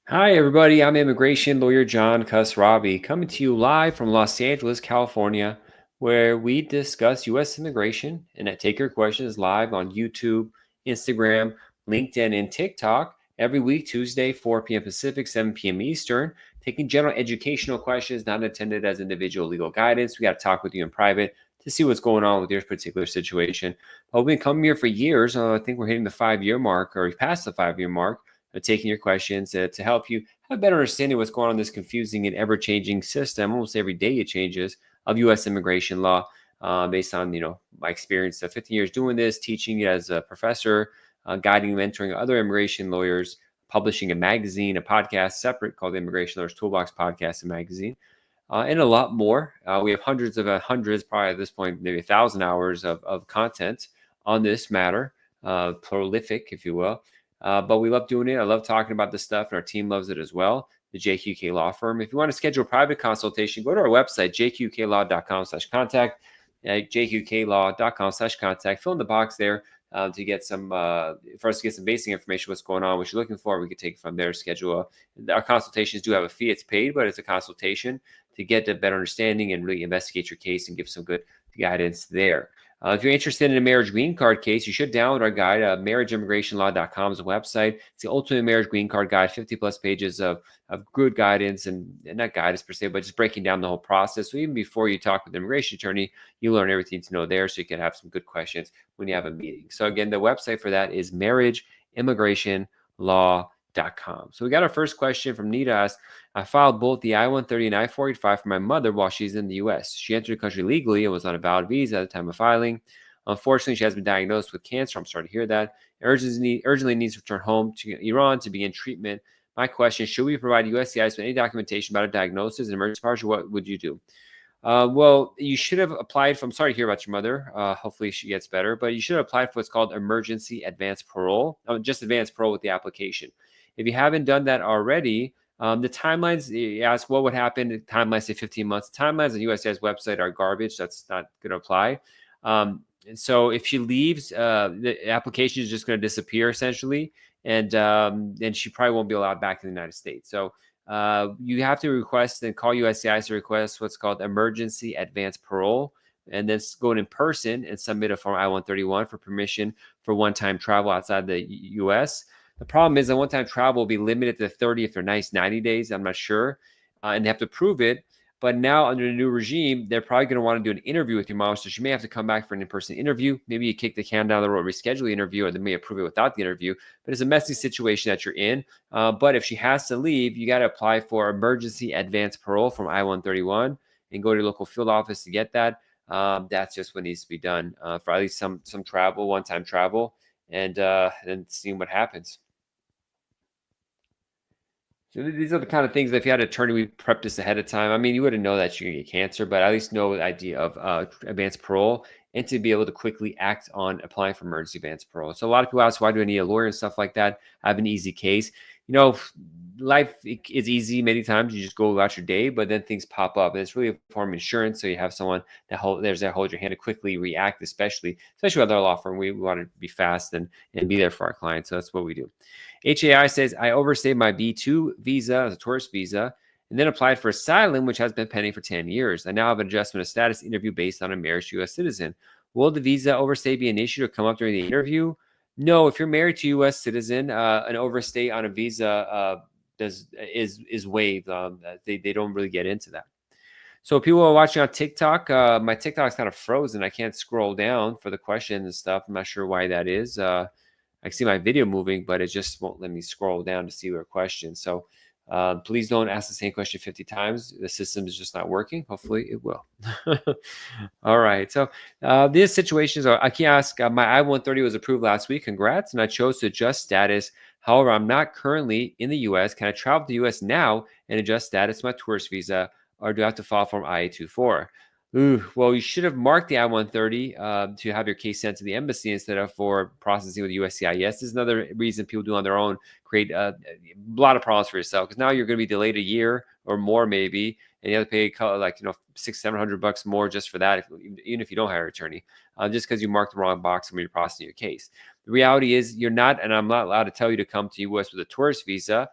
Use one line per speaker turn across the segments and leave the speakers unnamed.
Hi, everybody. I'm immigration lawyer John Khosravi coming to you live from Los Angeles, California, where we discuss U.S. immigration and I take your questions live on YouTube, Instagram, LinkedIn, and TikTok every week, Tuesday, 4 p.m. Pacific, 7 p.m. Eastern, taking general educational questions not intended as individual legal guidance. We got to talk with you in private to see what's going on with your particular situation. But we've been coming here for years. I think we're hitting the 5 year mark or past the 5 year mark taking your questions to help you have a better understanding of what's going on in this confusing and ever-changing system. Almost every day it changes of U.S. immigration law, based on my experience of 15 years doing this, teaching it as a professor, guiding, mentoring other immigration lawyers, publishing a magazine, a podcast separate called the Immigration Lawyers Toolbox Podcast and Magazine. And a lot more. We have hundreds, probably at this point, maybe 1,000 hours of content on this matter, prolific, if you will. But we love doing it. I love talking about this stuff, and our team loves it as well. The JQK Law Firm. If you want to schedule a private consultation, go to our website, jqklaw.com/contact, jqklaw.com/contact. Fill in the box there to get some, for us to get some basic information, what's going on, what you're looking for. We can take it from there, our consultations do have a fee. It's paid, but it's a consultation to get a better understanding and really investigate your case and give some good guidance there. If you're interested in a marriage green card case, you should download our guide. Marriageimmigrationlaw.com is a website. It's the ultimate marriage green card guide, 50 plus pages of good guidance and not guidance per se, but just breaking down the whole process. So even before you talk with the immigration attorney, you learn everything to know there so you can have some good questions when you have a meeting. So again, the website for that is marriageimmigrationlaw.com. So we got our first question from Nita. I filed both the I-130 and I-485 for my mother while she's in the U.S. She entered the country legally and was on a valid visa at the time of filing. Unfortunately, she has been diagnosed with cancer. I'm sorry to hear that. Urgently needs to return home to Iran to begin treatment. My question, should we provide USCIS with any documentation about a diagnosis and emergency powers, or what would you do? Well, you should have applied for, I'm sorry to hear about your mother. Hopefully she gets better, but you should have applied for what's called emergency advance parole, just advance parole with the application. If you haven't done that already, the timelines, you ask what would happen, the timelines say 15 months. Timelines on the USCIS website are garbage. That's not going to apply. And so if she leaves, the application is just going to disappear essentially. And then she probably won't be allowed back to the United States. So you have to request and call USCIS to request what's called emergency advance parole, and then go in person and submit a form I-131 for permission for one-time travel outside the U.S. The problem is that one-time travel will be limited to 30 if they're nice 90 days. I'm not sure, and they have to prove it. But now under the new regime, they're probably going to want to do an interview with your mom, so she may have to come back for an in-person interview. Maybe you kick the can down the road, reschedule the interview, or they may approve it without the interview. But it's a messy situation that you're in. But if she has to leave, you got to apply for emergency advance parole from I-131 and go to your local field office to get that. That's just what needs to be done for at least some travel, one-time travel, and seeing what happens. So these are the kind of things that if you had an attorney, we prepped this ahead of time. I mean, you wouldn't know that you're going to get cancer, but at least know the idea of advanced parole and to be able to quickly act on applying for emergency advanced parole. So a lot of people ask, why do I need a lawyer and stuff like that? I have an easy case. Life is easy many times. You just go about your day, but then things pop up, and it's really a form of insurance. So you have someone that hold your hand to quickly react, especially with our law firm. We want to be fast and be there for our clients. So that's what we do. HAI says, I overstayed my B2 visa as a tourist visa and then applied for asylum, which has been pending for 10 years. I now have an adjustment of status interview based on a marriage to a U.S. citizen. Will the visa overstay be an issue to come up during the interview? No, if you're married to a U.S. citizen, an overstay on a visa is waived. They don't really get into that. So people are watching on TikTok. My TikTok's kind of frozen. I can't scroll down for the questions and stuff. I'm not sure why that is. I can see my video moving, but it just won't let me scroll down to see their questions. So please don't ask the same question 50 times. The system is just not working. Hopefully it will. All right. So these situations are, I can ask, my I-130 was approved last week. Congrats. And I chose to adjust status. However, I'm not currently in the U.S. Can I travel to the U.S. now and adjust status to my tourist visa, or do I have to file Form I-824? Well, you should have marked the I-130 to have your case sent to the embassy instead of for processing with USCIS. This is another reason people do on their own, create a lot of problems for yourself, because now you're going to be delayed a year or more maybe, and you have to pay $600-700 more just for that, even if you don't hire an attorney, just because you marked the wrong box when you're processing your case. The reality is you're not, and I'm not allowed to tell you to come to U.S. with a tourist visa.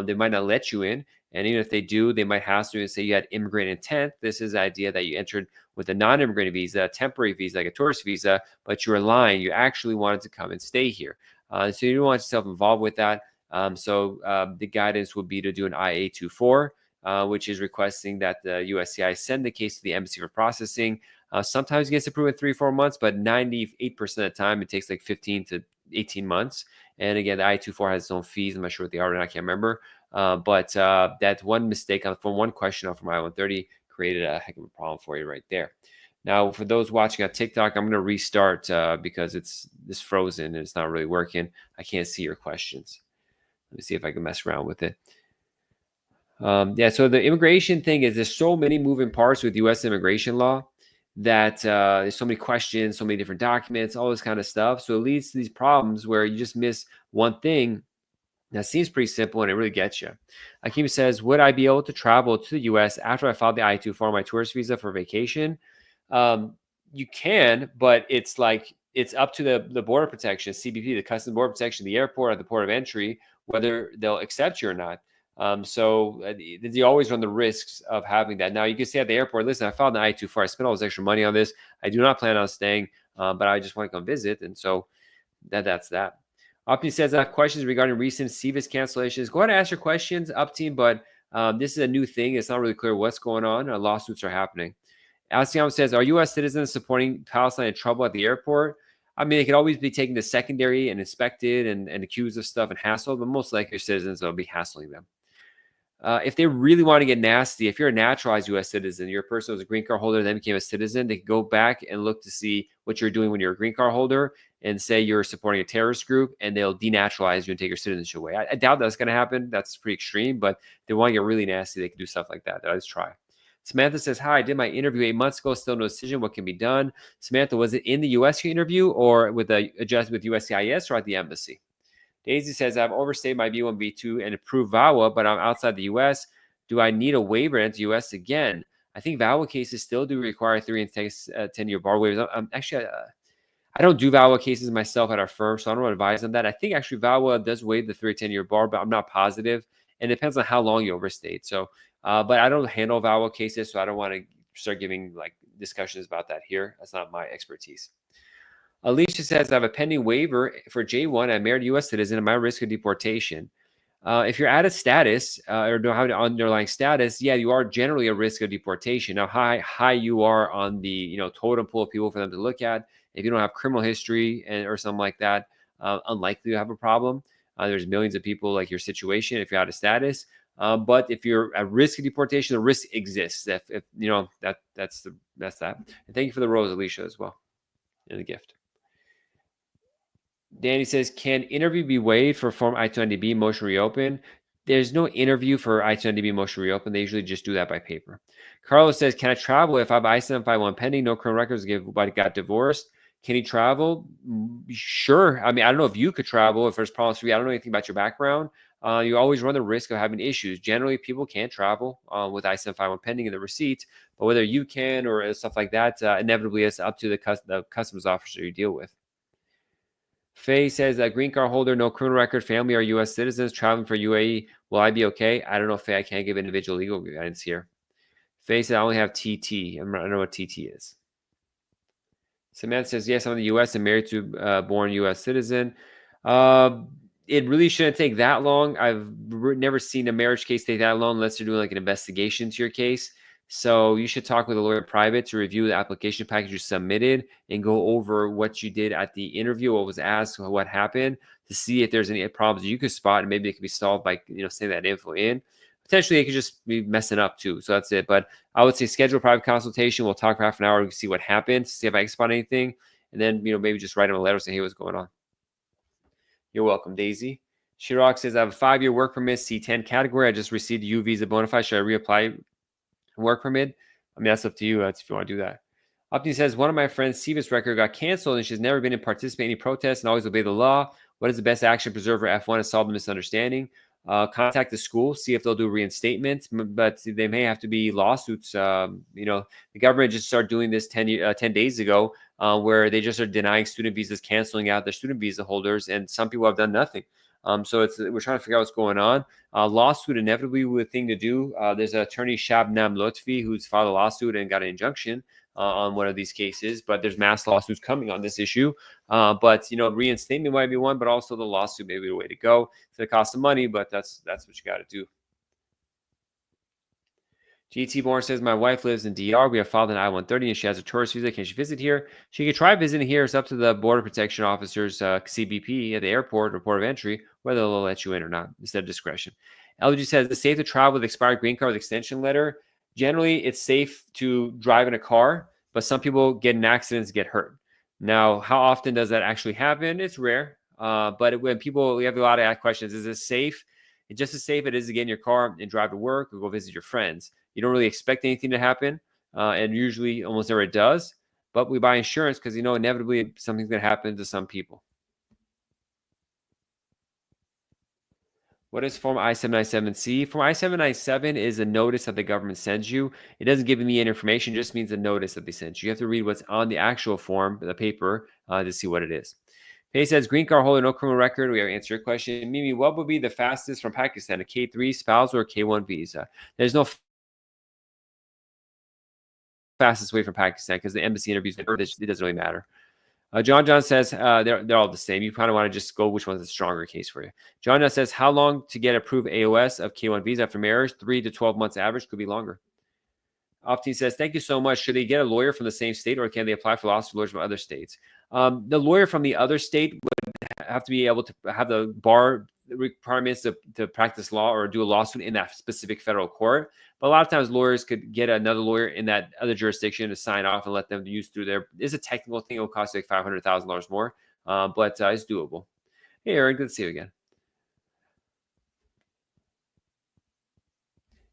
they might not let you in. And even if they do, they might hassle you and say you had immigrant intent. This is the idea that you entered with a non-immigrant visa, a temporary visa, like a tourist visa, but you were lying. You actually wanted to come and stay here. So you don't want yourself involved with that. The guidance would be to do an IA-24, which is requesting that the USCIS send the case to the embassy for processing. Sometimes it gets approved in 3-4 months, but 98% of the time it takes like 15 to 18 months. And again, the I-24 has its own fees. I'm not sure what they are, and I can't remember. But that one mistake from one question off from I-130 created a heck of a problem for you right there. Now, for those watching on TikTok, I'm going to restart because it's frozen and it's not really working. I can't see your questions. Let me see if I can mess around with it. So the immigration thing is there's so many moving parts with U.S. immigration law that there's so many questions, so many different documents, all this kind of stuff. So it leads to these problems where you just miss one thing that seems pretty simple and it really gets you. Akeem says, would I be able to travel to the U.S. after I filed the I-2 for my tourist visa for vacation? You can, but it's up to the border protection, CBP, the Customs Border Protection, the airport, or the port of entry, whether they'll accept you or not. You always run the risks of having that. Now, you can say at the airport, listen, I filed an I-2 I spent all this extra money on this. I do not plan on staying, but I just want to come visit. And so that's that. Opti says, I have questions regarding recent CVIS cancellations. Go ahead and ask your questions, Opti, but this is a new thing. It's not really clear what's going on. Lawsuits are happening. Alciano says, are U.S. citizens supporting Palestine in trouble at the airport? I mean, they could always be taken to secondary and inspected and accused of stuff and hassled, but most likely citizens will be hassling them. If they really want to get nasty, if you're a naturalized U.S. citizen, you're a person who's a green card holder, then became a citizen, they can go back and look to see what you're doing when you're a green card holder and say you're supporting a terrorist group, and they'll denaturalize you and take your citizenship away. I doubt that's going to happen. That's pretty extreme, but if they want to get really nasty, they can do stuff like that. Let's try. Samantha says, hi, I did my interview 8 months ago, still no decision. What can be done? Samantha, was it in the U.S. interview or with USCIS or at the embassy? Daisy says, I've overstayed my B1, B2 and approved VAWA, but I'm outside the U.S. Do I need a waiver to enter the U.S. again? I think VAWA cases still do require 3 and 10-year bar waivers. I don't do VAWA cases myself at our firm, so I don't advise on that. I think actually VAWA does waive the 3 10-year bar, but I'm not positive. And it depends on how long you overstayed. So, but I don't handle VAWA cases, so I don't want to start giving like discussions about that here. That's not my expertise. Alicia says, I have a pending waiver for J1. I'm a married U.S. citizen. Am I at risk of deportation? If you're out of status or don't have an underlying status, yeah, you are generally at risk of deportation. Now, high you are on the totem pool of people for them to look at. If you don't have criminal history or something like that, unlikely to have a problem. There's millions of people like your situation if you're out of status. But if you're at risk of deportation, the risk exists. If that's that. And thank you for the rose, Alicia, as well, and the gift. Danny says, can interview be waived for Form I-290B motion reopen? There's no interview for I-290B motion reopen. They usually just do that by paper. Carlos says, can I travel if I have I-751 pending, no criminal records, but got divorced? Can he travel? Sure. I mean, I don't know if you could travel if there's problems for you. I don't know anything about your background. You always run the risk of having issues. Generally, people can't travel with I-751 pending in the receipt, but whether you can or stuff like that, inevitably it's up to the customs officer you deal with. Faye says, a green card holder, no criminal record, family are U.S. citizens traveling for UAE. Will I be okay? I don't know, Faye. I can't give individual legal guidance here. Faye said, I only have TT. I don't know what TT is. Samantha says, yes, I'm in the U.S. and married to a born U.S. citizen. It really shouldn't take that long. I've never seen a marriage case take that long unless they're doing like an investigation to your case. So you should talk with a lawyer private to review the application package you submitted and go over what you did at the interview, what was asked, what happened, to see if there's any problems you could spot, and maybe it could be solved by sending that info in. Potentially, it could just be messing up too. So that's it. But I would say schedule a private consultation. We'll talk for half an hour and see what happens, see if I can spot anything, and then maybe just write them a letter saying, hey, what's going on. You're welcome, Daisy. Shirok says, I have a 5-year work permit, C10 category. I just received a U visa bona fide. Should I reapply work permit? I mean, that's up to you. That's if you want to do that. Opti says, one of my friends' CVIS record got canceled and she's never been in participate in any protests and always obey the law. What is the best action to preserve her F1 and solve the misunderstanding? Contact the school, see if they'll do reinstatement, but they may have to be lawsuits. The government just started doing this 10 days ago, where they just are denying student visas, canceling out their student visa holders, and some people have done nothing. So we're trying to figure out what's going on. Lawsuit inevitably would thing to do. There's an attorney Shabnam Lotfi who's filed a lawsuit and got an injunction on one of these cases, but there's mass lawsuits coming on this issue. But reinstatement might be one, but also the lawsuit may be the way to go. It's gonna cost some money, but that's what you got to do. GT Bourne says, my wife lives in DR. We have filed an I-130 and she has a tourist visa. Can she visit here? She can try visiting here. It's up to the Border Protection Officers, CBP, at the airport or port of entry, whether they'll let you in or not. It's their discretion. LG says, it's safe to travel with expired green card with extension letter. Generally, it's safe to drive in a car, but some people get in accidents, get hurt. Now, how often does that actually happen? It's rare. But when we have a lot of questions. Is it safe? It's just as safe it is to get in your car and drive to work or go visit your friends. You don't really expect anything to happen, and usually almost never it does. But we buy insurance because inevitably something's going to happen to some people. What is Form I-797C? Form I-797 is a notice that the government sends you. It doesn't give me any information; it just means a notice that they sent you. You have to read what's on the actual form, the paper, to see what it is. Pay says, green card holder, no criminal record. We have answered your question. Mimi, what would be the fastest from Pakistan, a K3 spouse or a K1 visa? There's no fastest way from Pakistan because the embassy interviews, it doesn't really matter. John says they're all the same. You kind of want to just go which one's the stronger case for you. John says, how long to get approved AOS of K1 visa after marriage? 3 to 12 months average, could be longer. Optine says, thank you so much. Should they get a lawyer from the same state or can they apply for lawsuit lawyers from other states? The lawyer from the other state would have to be able to have the bar requirements to practice law or do a lawsuit in that specific federal court. But a lot of times lawyers could get another lawyer in that other jurisdiction to sign off and let them use through their. It's a technical thing. It will cost like $500,000 more, but it's doable. Hey, Aaron, good to see you again.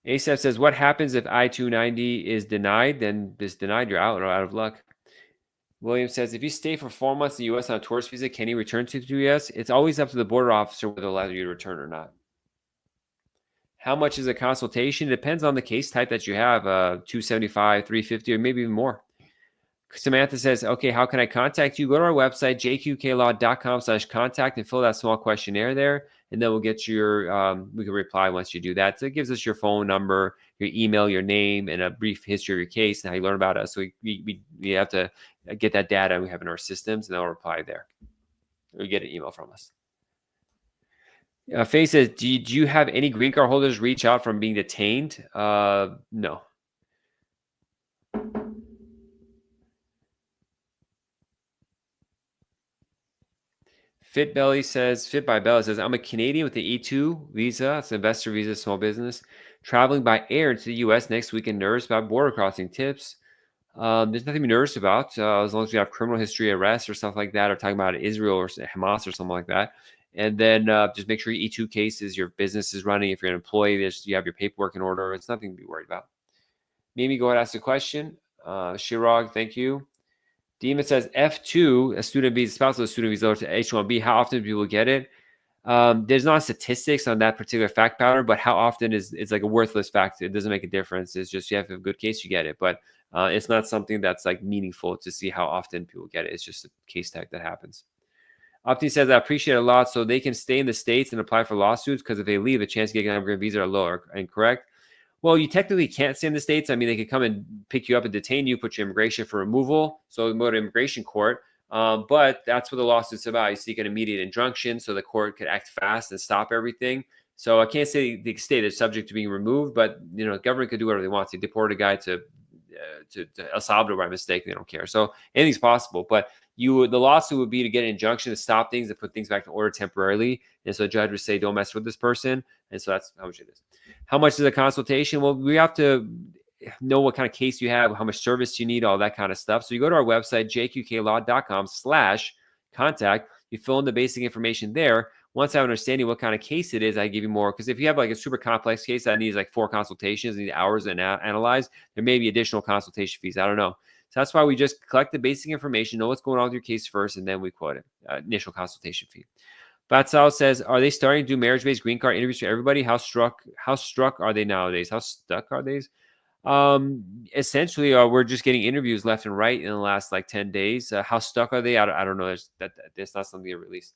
ASAP says, what happens if I-290 is denied? Then it's denied. You're out of luck. William says, if you stay for 4 months in the U.S. on a tourist visa, can you return to the U.S.? It's always up to the border officer whether they'll allow you to return or not. How much is a consultation? It depends on the case type that you have, $275, $350, or maybe even more. Samantha says, okay, how can I contact you? Go to our website, jqqlaw.com/contact, and fill that small questionnaire there. And then we'll get we can reply once you do that. So it gives us your phone number, your email, your name, and a brief history of your case and how you learn about us. So we have to get that data and we have in our systems, and they'll reply there. Or you get an email from us. Faye says, do you have any green card holders reach out from being detained? No. Fit by Belly says, I'm a Canadian with the E2 visa. It's an investor visa, small business. Traveling by air to the U.S. next week and nervous about border crossing tips. There's nothing to be nervous about as long as you have criminal history, arrests, or stuff like that, or talking about Israel or Hamas or something like that. And then just make sure your E2 cases, your business is running. If you're an employee, you have your paperwork in order. It's nothing to be worried about. Mimi, go ahead and ask the question. Shirag, thank you. Demon says F2, a student visa, spousal student visa to H1B. How often do people get it? There's not statistics on that particular fact pattern, but how often it's like a worthless fact. It doesn't make a difference. It's just you have a good case, you get it. But it's not something that's like meaningful to see how often people get it. It's just a case type that happens. Opti says, I appreciate it a lot. So they can stay in the States and apply for lawsuits because if they leave, the chance of getting an immigrant visa are lower. Incorrect? Well, you technically can't stay in the States. I mean, they could come and pick you up and detain you, put you in immigration for removal. So go to immigration court. But that's what the lawsuit's about. You seek an immediate injunction so the court could act fast and stop everything. So I can't say the state is subject to being removed, but the government could do whatever they want. They deport a guy to El Salvador by mistake. They don't care. So anything's possible. But the lawsuit would be to get an injunction to stop things, to put things back in order temporarily. And so a judge would say, don't mess with this person. And so that's how much it is. How much is a consultation? Well, we have to know what kind of case you have, how much service you need, all that kind of stuff. So you go to our website, jqqlaw.com/contact. You fill in the basic information there. Once I have an understanding what kind of case it is, I give you more. Because if you have like a super complex case that needs like 4 consultations, need hours and analyze, there may be additional consultation fees. I don't know. So that's why we just collect the basic information, know what's going on with your case first, and then we quote it. Initial consultation fee. Batsal says, are they starting to do marriage-based green card interviews for everybody? How struck are they nowadays? How stuck are they? Essentially, we're just getting interviews left and right in the last like 10 days. How stuck are they? I don't know. That's not something they released.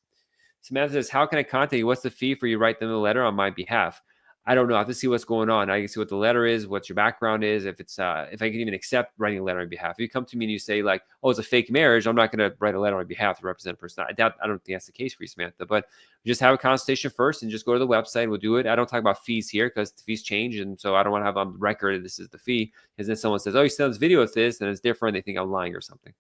Samantha says, how can I contact you? What's the fee for you to write them a letter on my behalf? I don't know. I have to see what's going on. I can see what the letter is, what your background is, if it's if I can even accept writing a letter on behalf. If you come to me and you say like, oh, it's a fake marriage, I'm not going to write a letter on behalf to represent a person. I don't think that's the case for you, Samantha. But just have a consultation first and just go to the website. We'll do it. I don't talk about fees here because the fees change, and so I don't want to have on record that this is the fee. Because then someone says, oh, you sent this video with this, and it's different. They think I'm lying or something.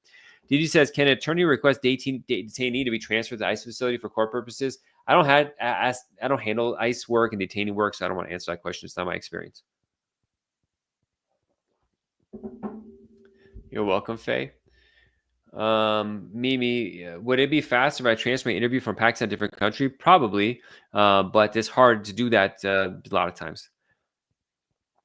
DD says, can an attorney request detainee to be transferred to the ICE facility for court purposes? I don't handle ICE work and detaining work, so I don't want to answer that question. It's not my experience. You're welcome, Faye. Mimi, would it be faster if I transfer my interview from Pakistan to a different country? Probably, but it's hard to do that a lot of times.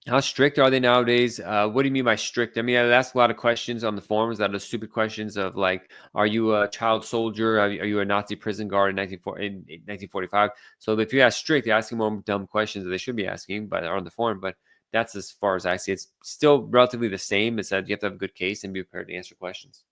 How strict are they nowadays? What do you mean by strict? I mean, I ask a lot of questions on the forums that are stupid questions of like, are you a child soldier? Are you a Nazi prison guard in 1945? So if you ask strict, you're asking more dumb questions that they should be asking, but are on the forum. But that's as far as I see. It's still relatively the same. It's that you have to have a good case and be prepared to answer questions.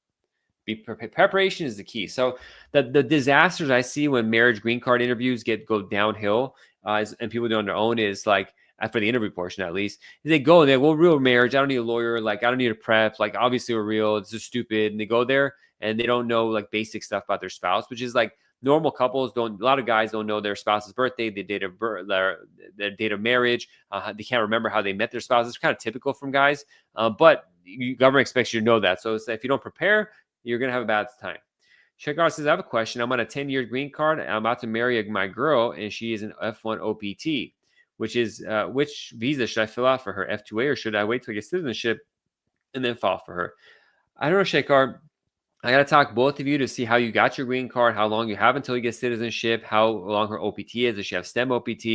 Preparation is the key. So the disasters I see when marriage green card interviews go downhill, and people do on their own is like, for the interview portion at least, is they go there, well, real marriage, I don't need a lawyer, like I don't need a prep, like obviously we're real, it's just stupid. And they go there and they don't know like basic stuff about their spouse, which is like normal couples don't, a lot of guys don't know their spouse's birthday, the date of birth, their date of marriage. They can't remember how they met their spouse. It's kind of typical from guys, but government expects you to know that. So it's, if you don't prepare, you're going to have a bad time. Shekar says, I have a question. I'm on a 10-year green card. I'm about to marry my girl, and she is an F1 OPT. Which visa should I fill out for her? F2A, or should I wait till I get citizenship and then file for her? I don't know, Shekar. I got to talk both of you to see how you got your green card, how long you have until you get citizenship, how long her OPT is. Does she have STEM OPT?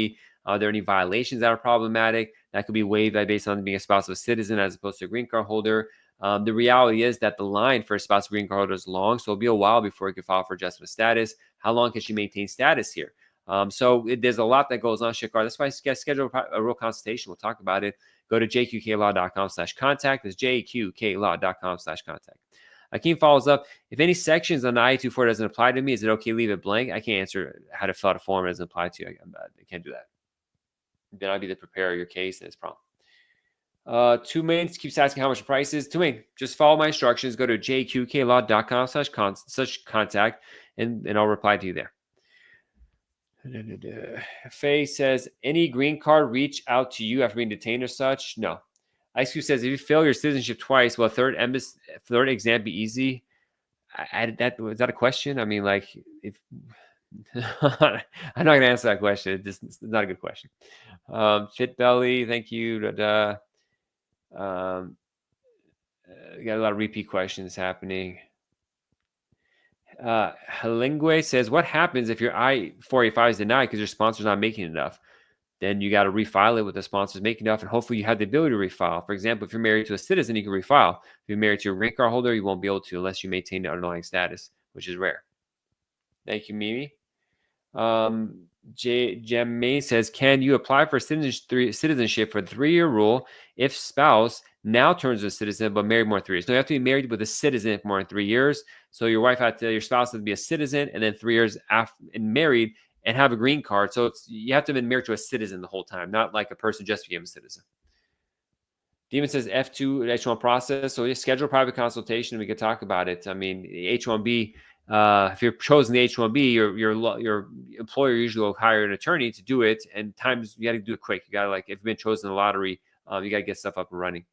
Are there any violations that are problematic that could be waived based on being a spouse of a citizen as opposed to a green card holder? The reality is that the line for a spouse of green card holder is long, so it'll be a while before you can file for adjustment of status. How long can she maintain status here? There's a lot that goes on, Shekar. That's why I schedule a real consultation. We'll talk about it. Go to jqqlaw.com/contact. That's jqqlaw.com/contact. Akeem follows up. If any sections on the I-240 doesn't apply to me, is it okay to leave it blank? I can't answer how to fill out a form that doesn't apply to you. I can't do that. Then I'll be the preparer of your case, and it's a problem. Two Main keeps asking how much the price is. Two Main, just follow my instructions. Go to jqqlaw.com/contact, and I'll reply to you there. Faye says, any green card reach out to you after being detained or such? No. Ice Cube says, if you fail your citizenship twice, will a third exam be easy? Is that a question? I mean, like, if I'm not going to answer that question. It's not a good question. Fit Belly, thank you. We got a lot of repeat questions happening. Halingue says, what happens if your I-485 is denied because your sponsor's not making enough? Then you got to refile it with the sponsors making enough, and hopefully you have the ability to refile. For example, if you're married to a citizen, you can refile. If you're married to a green card holder, you won't be able to unless you maintain the underlying status, which is rare. Thank you, Mimi. Jemaine says, can you apply for citizenship for the 3-year rule if spouse now turns a citizen but married more than 3 years? No, you have to be married with a citizen for more than 3 years. So your spouse had to be a citizen and then 3 years after and married and have a green card. So you have to have been married to a citizen the whole time, not like a person just became a citizen. Demon says F2 H1 process. So you schedule a private consultation and we could talk about it. I mean, H1B, if you're chosen the H1B, your employer usually will hire an attorney to do it. And times you got to do it quick. You got to, like, if you've been chosen in the lottery, you got to get stuff up and running.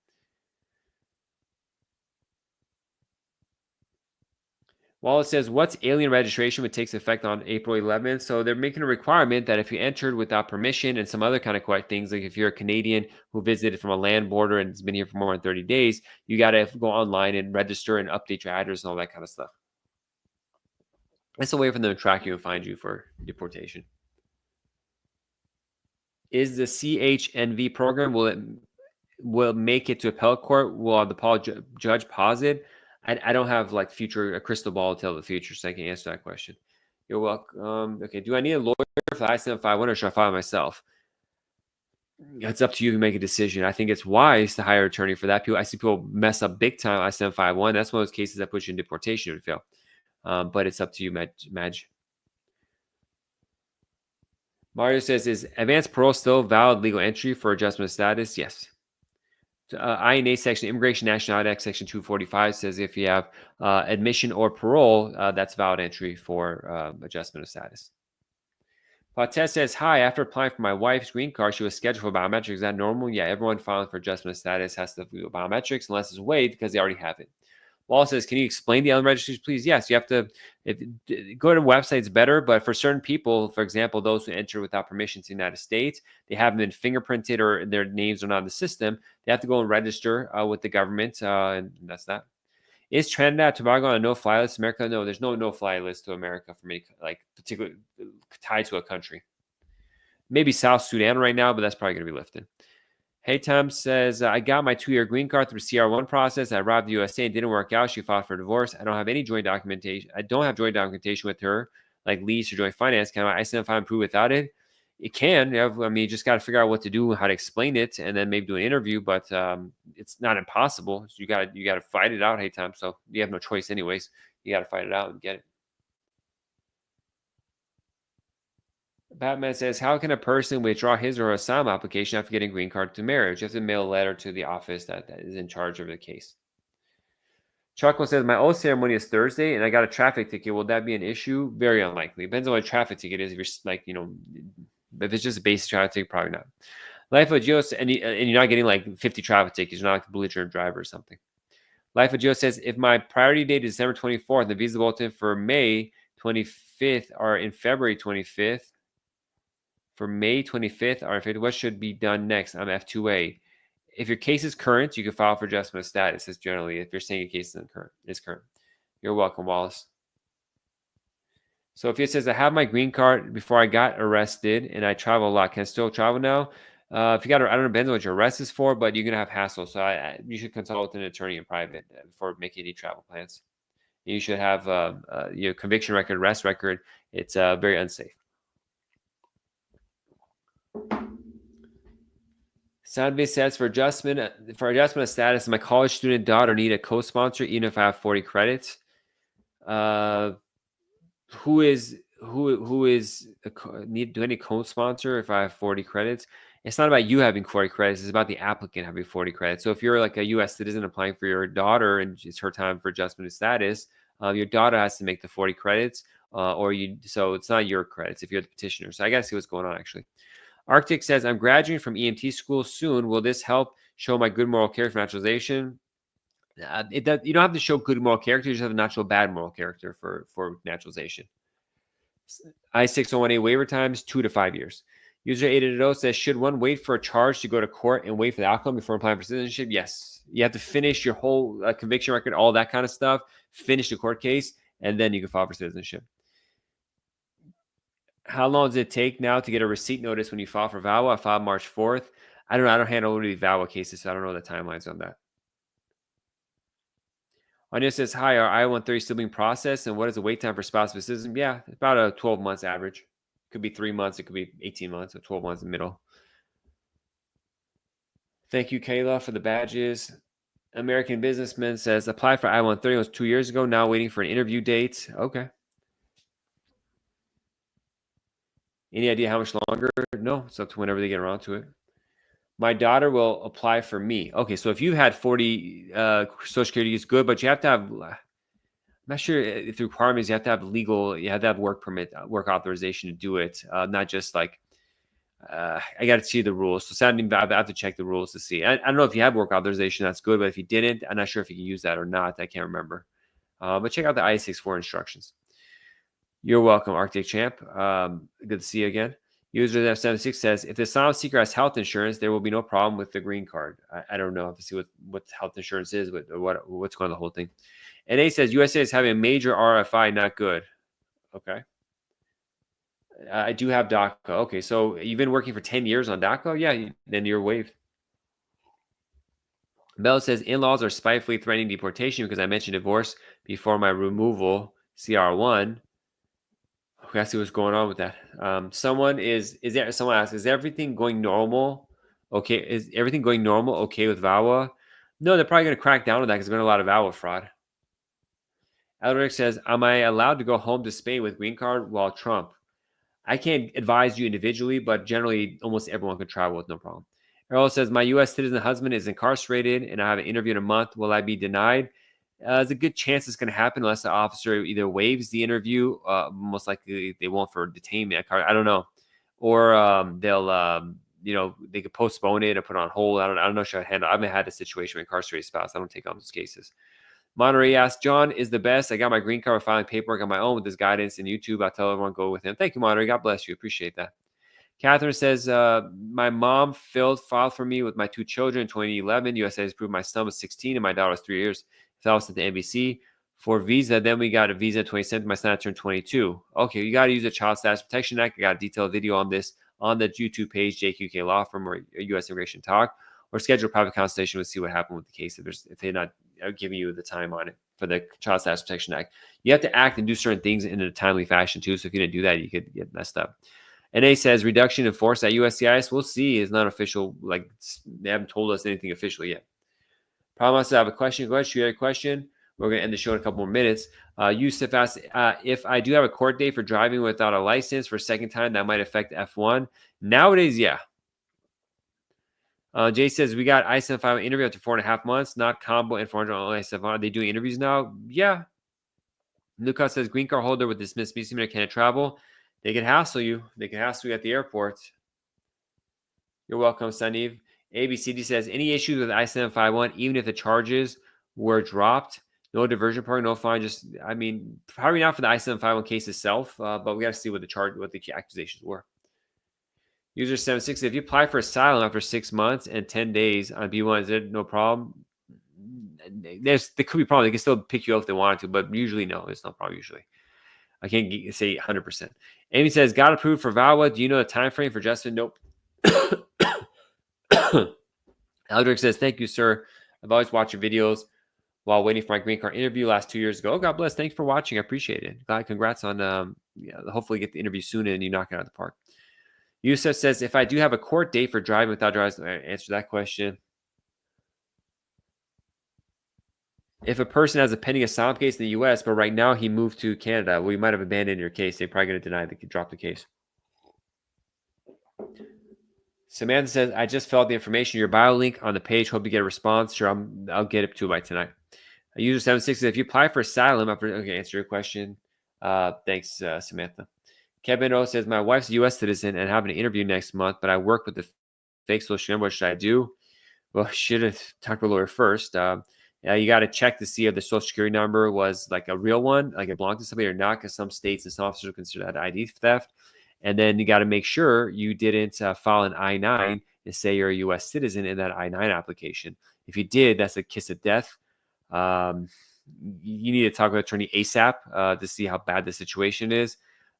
Wallace says, what's alien registration which takes effect on April 11th? So they're making a requirement that if you entered without permission and some other kind of things, like if you're a Canadian who visited from a land border and has been here for more than 30 days, you got to go online and register and update your address and all that kind of stuff. It's a way for them to track you and find you for deportation. Is the CHNV program, will make it to appellate court? Will the judge pause it? I don't have like a crystal ball to tell the future, so I can answer that question. You're welcome. Okay, do I need a lawyer for the I-751 or should I file myself? It's up to you to make a decision. I think it's wise to hire an attorney for that. I see people mess up big time I-751. That's one of those cases that puts you in deportation if you fail. But it's up to you, Madge. Mario says, is advanced parole still valid legal entry for adjustment of status? Yes. INA section, Immigration Nationality Act, section 245 says if you have admission or parole, that's valid entry for adjustment of status. Patez says, hi, after applying for my wife's green card, she was scheduled for biometrics. Is that normal? Yeah, everyone filing for adjustment of status has to do biometrics unless it's waived because they already have it. Wall says, can you explain the element registries, please? Yes, you have to go to websites better, but for certain people, for example, those who enter without permission to the United States, they haven't been fingerprinted or their names are not in the system. They have to go and register with the government, and that's that. Is Trinidad Tobago on a no-fly list? America? No, there's no no-fly list to America for me, like particularly tied to a country. Maybe South Sudan right now, but that's probably going to be lifted. Hey, Tom says, I got my 2-year green card through CR1 process. I arrived at the USA and didn't work out. She filed for divorce. I don't have any joint documentation. I don't have joint documentation with her, like lease or joint finance. Can I identify and prove without it? It can. I mean, you just got to figure out what to do, how to explain it, and then maybe do an interview. But it's not impossible. So you got to fight it out. Hey, Tom. So you have no choice, anyways. You got to fight it out and get it. Batman says, how can a person withdraw his or her asylum application after getting a green card to marriage? You have to mail a letter to the office that is in charge of the case. Chuckle says, my oath ceremony is Thursday and I got a traffic ticket. Will that be an issue? Very unlikely. Depends on what a traffic ticket is. If you're like, if it's just a basic traffic ticket, probably not. Life of Geo, and you're not getting like 50 traffic tickets. You're not like a belligerent driver or something. Life of Geo says, if my priority date is December 24th, the visa bulletin for May 25th or in February 25th, for May 25th, or what should be done next? I'm F2A. If your case is current, you can file for adjustment of status. That's generally if you're saying your case is current. You're welcome, Wallace. So if it says I have my green card before I got arrested and I travel a lot, can I still travel now? If you got, I don't know, depends on what your arrest is for, but you're gonna have hassle. So you should consult with an attorney in private before making any travel plans. You should have your conviction record, arrest record. It's very unsafe. Soundbase says for adjustment of status, my college student daughter need a co-sponsor even if I have 40 credits. Who is do any co-sponsor if I have 40 credits? It's not about you having 40 credits, it's about the applicant having 40 credits. So if you're like a US citizen applying for your daughter and it's her time for adjustment of status, your daughter has to make the 40 credits, so it's not your credits if you're the petitioner. So I gotta see what's going on actually. Arctic says, I'm graduating from EMT school soon. Will this help show my good moral character for naturalization? You don't have to show good moral character. You just have to not show bad moral character for naturalization. I-601A waiver times 2 to 5 years. User 880 says, should one wait for a charge to go to court and wait for the outcome before applying for citizenship? Yes. You have to finish your whole conviction record, all that kind of stuff, finish the court case, and then you can file for citizenship. How long does it take now to get a receipt notice when you file for VAWA? I filed March 4th. I don't know. I don't handle the VAWA cases, so I don't know the timelines on that. Anya says, hi, are I-130 still being processed? And what is the wait time for spouse citizen? Yeah, about a 12 months average. Could be 3 months. It could be 18 months, or 12 months in the middle. Thank you, Kayla, for the badges. American Businessman says, applied for I-130 was 2 years ago. Now waiting for an interview date. Okay. Any idea how much longer? No, it's up to whenever they get around to it. My daughter will apply for me. Okay, so if you had 40 Social Security is good, but you have to have, I'm not sure if the requirement is you have to have you have to have work permit, work authorization to do it, not just like, I got to see the rules. So I have to check the rules to see. I don't know if you have work authorization, that's good, but if you didn't, I'm not sure if you can use that or not. I can't remember. But check out the I-64 instructions. You're welcome, Arctic Champ. Good to see you again. User F76 says, if the asylum seeker has health insurance, there will be no problem with the green card. I don't know. I have to see what health insurance is, what's going on the whole thing. And A says, USA is having a major RFI, not good. Okay. I do have DACA. Okay, so you've been working for 10 years on DACA? Yeah, then you're waived. Bella says, in-laws are spitefully threatening deportation because I mentioned divorce before my removal, CR1. Okay, I see what's going on with that. Someone asked, is everything going normal? Okay, is everything going normal? Okay with VAWA? No, they're probably going to crack down on that because there's been a lot of VAWA fraud. Elric says, am I allowed to go home to Spain with green card while Trump? I can't advise you individually, but generally almost everyone can travel with no problem. Errol says, my U.S. citizen husband is incarcerated and I have an interview in a month. Will I be denied? There's a good chance it's going to happen unless the officer either waives the interview, most likely they won't for detainment. I don't know. Or they'll, they could postpone it or put it on hold. I don't know how to handle. I haven't had a situation with incarcerated spouse. I don't take on those cases. Monterey asks, John is the best. I got my green card with filing paperwork on my own with his guidance and YouTube. I'll tell everyone go with him. Thank you, Monterey. God bless you. Appreciate that. Catherine says, my mom filed for me with my 2 children in 2011. USA has proved my son was 16 and my daughter was 3 years. That was at the NBC. For visa, then we got a visa in 2017. My son turned 22. Okay, you got to use the Child Status Protection Act. I got a detailed video on this on the YouTube page, JQK Law Firm or U.S. Immigration Talk, or schedule a private consultation. We'll see what happened with the case if they're not giving you the time on it for the Child Status Protection Act. You have to act and do certain things in a timely fashion too. So if you didn't do that, you could get messed up. NA says reduction in force at USCIS. We'll see. It's not official. Like they haven't told us anything officially yet. Problem says I have a question. Go ahead, shoot a question. We're going to end the show in a couple more minutes. Yusuf asks, if I do have a court date for driving without a license for a second time, that might affect F1. Nowadays, yeah. Jay says, we got I-75 interview after 4.5 months, not combo and 400 on I-75. Are they doing interviews now? Yeah. Lucas says, green card holder with dismissed misdemeanor can't travel. They can hassle you. They can hassle you at the airport. You're welcome, Saniv. ABCD says, any issues with I-751, even if the charges were dropped? No diversion program, no fine. Probably not for the I-751 case itself, but we got to see what the accusations were. User 76, if you apply for asylum after 6 months and 10 days on B1, is there no problem? There could be a problem. They can still pick you up if they wanted to, but usually no, there's no problem usually. I can't say 100%. Amy says, got approved for VAWA. Do you know the time frame for Justin? Nope. Eldrick says, thank you, sir. I've always watched your videos while waiting for my green card interview last 2 years ago. Oh, God bless. Thanks for watching. I appreciate it. Congrats on hopefully get the interview soon and you knock it out of the park. Yusuf says, if I do have a court date for driving without driving, answer that question. If a person has a pending asylum case in the U.S., but right now he moved to Canada, we might have abandoned your case. They're probably going to deny they could drop the case. Samantha says, I just filled out the information. Your bio link on the page. Hope you get a response. Sure, I'll get it to you by tonight. User 76 says, if you apply for asylum, answer your question. Thanks, Samantha. Kevin O says, my wife's a U.S. citizen and having an interview next month, but I work with the fake social number. What should I do? Well, should have talked to a lawyer first. You got to check to see if the social security number was like a real one, like it belonged to somebody or not, because some states and some officers consider that ID theft. And then you got to make sure you didn't file an I-9 and say you're a U.S. citizen in that I-9 application. If you did, that's a kiss of death. You need to talk with attorney ASAP to see how bad the situation is.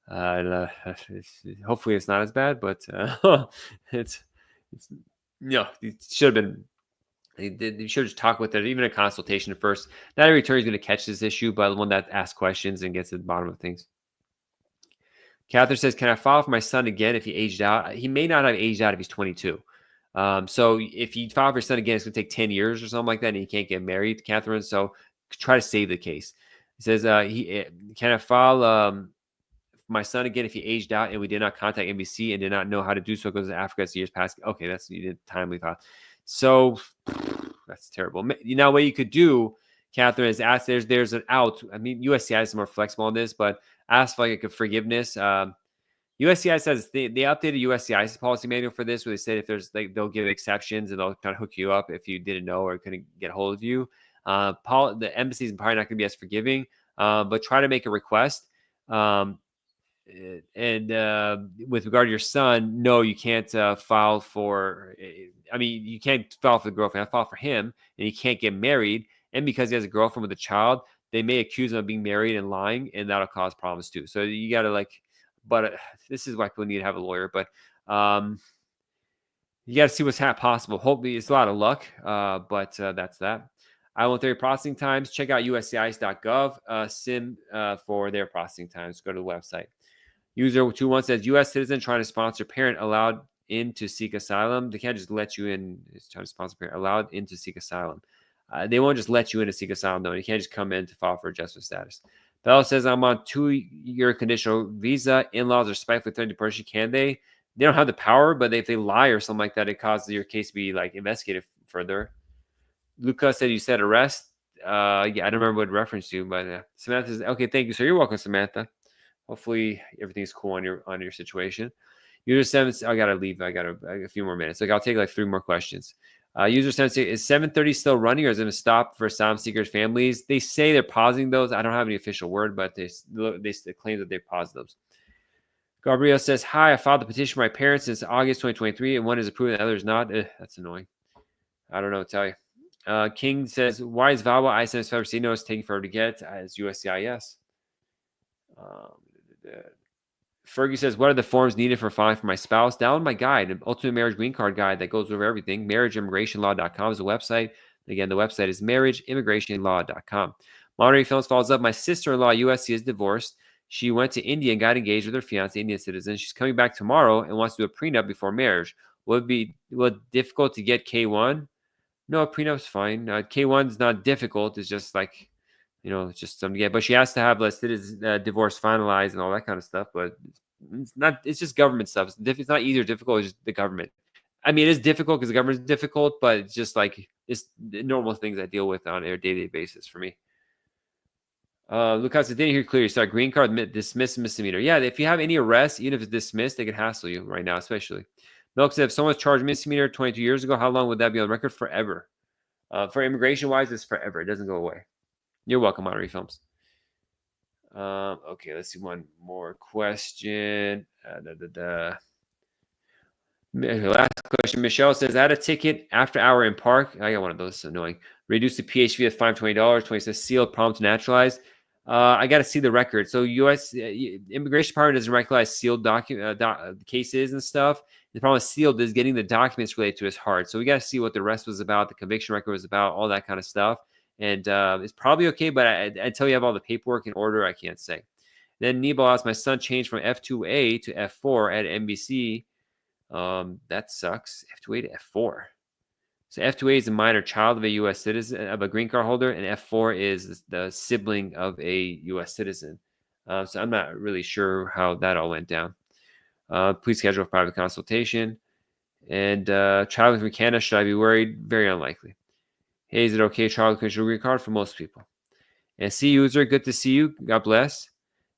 Hopefully it's not as bad, but it should have been. You should just talk with it, even a consultation first. Not every attorney is going to catch this issue, but one that asks questions and gets to the bottom of things. Catherine says, can I file for my son again if he aged out? He may not have aged out if he's 22. So if you file for your son again, it's going to take 10 years or something like that, and he can't get married, Catherine. So try to save the case. He says, can I file my son again if he aged out and we did not contact NBC and did not know how to do so because of Africa as years past? Okay, you did timely file. So that's terrible. What you could do, Catherine, is ask. There's an out. I mean, USCIS is more flexible on this, but ask for like a forgiveness. USCIS says they updated USCIS policy manual for this, where they said if there's they'll give exceptions and they'll kind of hook you up if you didn't know or couldn't get a hold of you. The embassy is probably not going to be as forgiving, but try to make a request. And with regard to your son, no, you can't file for. You can't file for the girlfriend. I file for him, and he can't get married. And because he has a girlfriend with a child, they may accuse him of being married and lying, and that'll cause problems too. So you got to but this is why people need to have a lawyer. But you got to see what's possible. Hopefully, it's a lot of luck. But that's that. I-130 processing times. Check out uscis.gov sim for their processing times. Go to the website. User 21 says, U.S. citizen trying to sponsor parent allowed in to seek asylum. They can't just let you in. It's trying to sponsor parent allowed in to seek asylum. They won't just let you in to seek asylum, though. You can't just come in to file for adjustment status. Bell says, I'm on 2-year conditional visa. In-laws are spitefully threatening to deport you. Can they? They don't have the power, but if they lie or something like that, it causes your case to be like investigated further. Luca said you said arrest. Yeah, I don't remember what reference to, but Samantha says, okay, thank you, sir. You're welcome, Samantha. Hopefully everything's cool on your situation. User 7, I gotta leave. I got a few more minutes. Like I'll take like 3 more questions. User 7, is 7:30 still running, or is it going to stop for asylum seekers' families? They say they're pausing those. I don't have any official word, but they claim that they paused those. Gabriel says, hi, I filed the petition for my parents since August 2023, and one is approved and the other is not. That's annoying. I don't know what to tell you. King says, why is VAWA ISMS FFC notice taking forever to get? It's USCIS. Fergie says, what are the forms needed for filing for my spouse? Download my guide, an ultimate marriage green card guide that goes over everything. Marriageimmigrationlaw.com is the website. Again, the website is marriageimmigrationlaw.com. Monterey Films follows up. My sister-in-law, USC, is divorced. She went to India and got engaged with her fiance, Indian citizen. She's coming back tomorrow and wants to do a prenup before marriage. Will it be difficult to get K1? No, prenup's fine. K1 is not difficult. It's just like, it's just something to get. But she has to have divorce finalized and all that kind of stuff. But it's not. It's just government stuff. It's not easy or difficult. It's just the government. I mean, it is difficult because the government is difficult, but it's just like it's the normal things I deal with on a day-to-day basis for me. Lucas, I didn't hear clearly. Sorry, green card dismissed misdemeanor. Yeah, if you have any arrests, even if it's dismissed, they can hassle you right now, especially. Milk said, if someone's charged misdemeanor 22 years ago, how long would that be on record? Forever. For immigration-wise, it's forever. It doesn't go away. You're welcome, Monterey Films. Okay, let's see one more question. Last question. Michelle says, I had a ticket after hour in park. I got one of those. It's annoying. Reduced the PHV at $520. 20 says sealed, problem to naturalize. I got to see the record. So U.S. Immigration Department doesn't recognize sealed cases and stuff. The problem with sealed is getting the documents related to his heart. So we got to see what the rest was about, the conviction record was about, all that kind of stuff. And it's probably okay, but until you have all the paperwork in order, I can't say. Then Nebo asked, my son changed from F2A to F4 at NBC. That sucks. F2A to F4. So F2A is a minor child of a U.S. citizen, of a green card holder, and F4 is the sibling of a U.S. citizen. So I'm not really sure how that all went down. Please schedule a private consultation. And traveling from Canada, should I be worried? Very unlikely. Hey, is it okay travel with a green card? For most people. And C user, good to see you. God bless.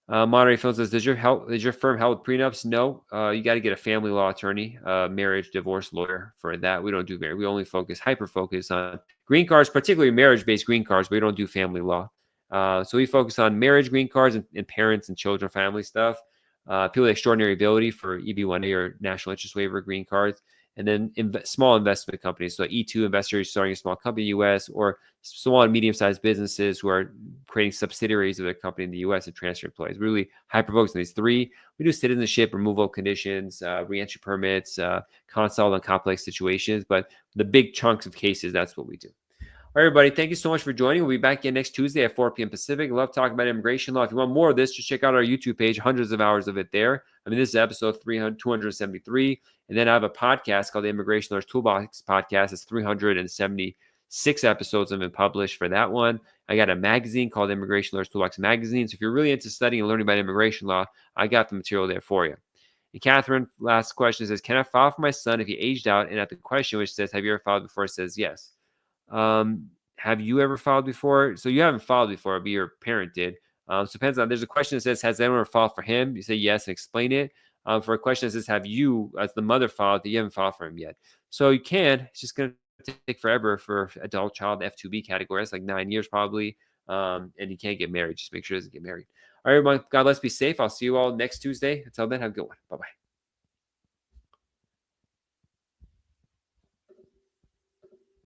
Monterey Phil says, does your firm help with prenups? No. You got to get a family law attorney, marriage, divorce lawyer for that. We don't do marriage. We only hyper focus on green cards, particularly marriage-based green cards. But we don't do family law. So we focus on marriage green cards and parents and children, family stuff. People with extraordinary ability for EB-1A or national interest waiver green cards. And then small investment companies. So E2 investors starting a small company in the U.S. or small and medium-sized businesses who are creating subsidiaries of their company in the U.S. and transfer employees. Really hyper-focused on these 3. We do citizenship, removal conditions, reentry permits, consult on complex situations. But the big chunks of cases, that's what we do. All right, everybody, thank you so much for joining. We'll be back again next Tuesday at 4 p.m. Pacific. I love talking about immigration law. If you want more of this, just check out our YouTube page. Hundreds of hours of it there. I mean, this is episode 273. And then I have a podcast called the Immigration Lawyers Toolbox Podcast. It's 376 episodes have been published for that one. I got a magazine called Immigration Lawyers Toolbox Magazine. So if you're really into studying and learning about immigration law, I got the material there for you. And Catherine, last question says, can I file for my son if he aged out? And at the question which says, have you ever filed before? It says yes. Have you ever filed before? So you haven't filed before, but your parent did. So it depends on, there's a question that says, has anyone ever filed for him? You say yes and explain it. For a question that says, have you, as the mother, filed that you haven't filed for him yet? So you can. It's just going to take forever for adult child F2B category. That's like 9 years probably. And he can't get married. Just make sure he doesn't get married. All right, everyone. God, let's be safe. I'll see you all next Tuesday. Until then, have a good one. Bye-bye.